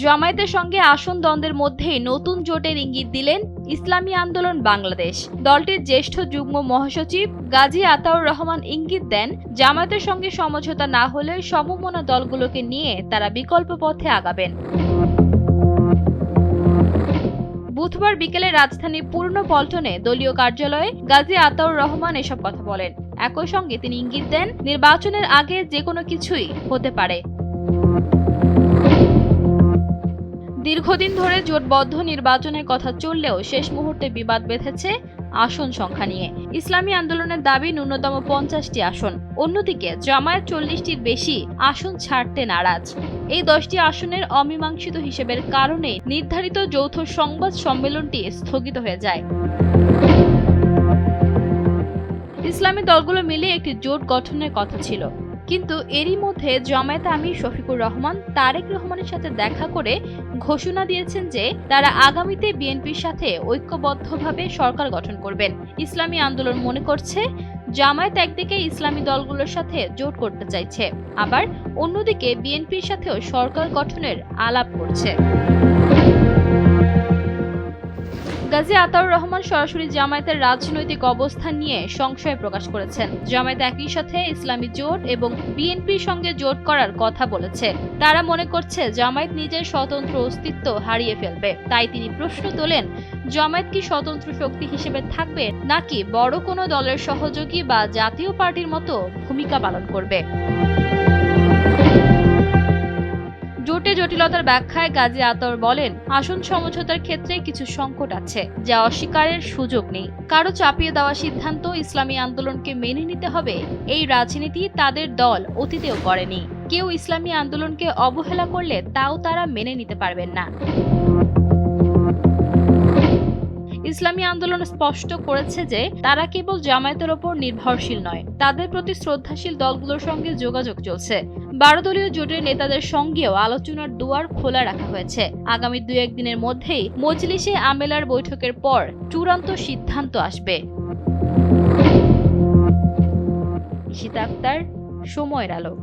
জামায়াতের সঙ্গে আসন দ্বন্দ্বের মধ্যেই নতুন জোটের ইঙ্গিত দিলেন ইসলামী আন্দোলন বাংলাদেশ। দলটির জ্যেষ্ঠ যুগ্ম মহাসচিব গাজী আতাউর রহমান ইঙ্গিত দেন, জামায়াতের সঙ্গে সমঝোতা না হলে সমমনা দলগুলোকে নিয়ে তারা বিকল্প পথে আগাবেন। বুধবার বিকেলে রাজধানীর পুরনো পল্টনে দলীয় কার্যালয়ে গাজী আতাউর রহমান এসব কথা বলেন। একই সঙ্গে তিনি ইঙ্গিত দেন, নির্বাচনের আগে যেকোনো কিছুই হতে পারে। দীর্ঘদিন ধরে জোটবদ্ধ নির্বাচনের কথা চললেও শেষ মুহূর্তে বিবাদ বেঁধেছে আসন সংখ্যা নিয়ে। ইসলামী আন্দোলনের দাবি ন্যূনতম 50টি আসন, অন্যদিকে জামায়াত 40টির বেশি আসন ছাড়তে নারাজ। এই 10টি আসনের অমীমাংসিত হিসেবের কারণে নির্ধারিত যৌথ সংবাদ সম্মেলনটি স্থগিত হয়ে যায়। ইসলামী দলগুলো মিলে একটি জোট গঠনের কথা ছিল, কিন্তু এরই মধ্যে জামায়াত আমির শফিকুর রহমান তারেক রহমানের সাথে দেখা করে ঘোষণা দিয়েছেন যে তারা আগামীতে বিএনপির সাথে ঐক্যবদ্ধভাবে সরকার গঠন করবেন। ইসলামী আন্দোলন মনে করছে, জামায়াত একদিকে ইসলামী দলগুলোর সাথে জোট করতে চাইছে, আবার অন্যদিকে বিএনপির সাথেও সরকার গঠনের আলাপ করছে। গাজী আতাউর রহমান সরাসরি জামায়াতের রাজনৈতিক অবস্থান নিয়ে সংশয় প্রকাশ করেছেন। জামায়াত একই সাথে ইসলামী জোট এবং বিএনপির সঙ্গে জোট করার কথা বলেছে। তারা মনে করছে জামায়াত নিজের স্বতন্ত্র অস্তিত্ব হারিয়ে ফেলবে। তাই তিনি প্রশ্ন তোলেন, জামায়াত কি স্বতন্ত্র শক্তি হিসেবে থাকবে, নাকি বড় কোনো দলের সহযোগী বা জাতীয় পার্টির মতো ভূমিকা পালন করবে? জোটে জটিলতার ব্যাখ্যায় গাজী আতাউর বলেন, আসন সমঝোতার ক্ষেত্রে কিছু সংকট আছে, যা অস্বীকারের সুযোগ নেই। কারো চাপিয়ে দেওয়া সিদ্ধান্ত ইসলামী আন্দোলনকে মেনে নিতে হবে, এই রাজনীতি তাদের দল অতীতেও করেনি। কেউ ইসলামী আন্দোলনকে অবহেলা করলে তাও তারা মেনে নিতে পারবেন না। ইসলামী আন্দোলন স্পষ্ট করেছে যে তারা কেবল জামায়াতের ওপর নির্ভরশীল নয়, তাদের প্রতি শ্রদ্ধাশীল দলগুলোর সঙ্গে যোগাযোগ চলছে। 12 দলীয় জোটের নেতাদের সঙ্গেও আলোচনার দুয়ার খোলা রাখা হয়েছে। আগামী 2-1 দিনের মধ্যেই মজলিসে আমেলার বৈঠকের পর চূড়ান্ত সিদ্ধান্ত আসবে। ঈশিতা আক্তার, সময়ের আলো।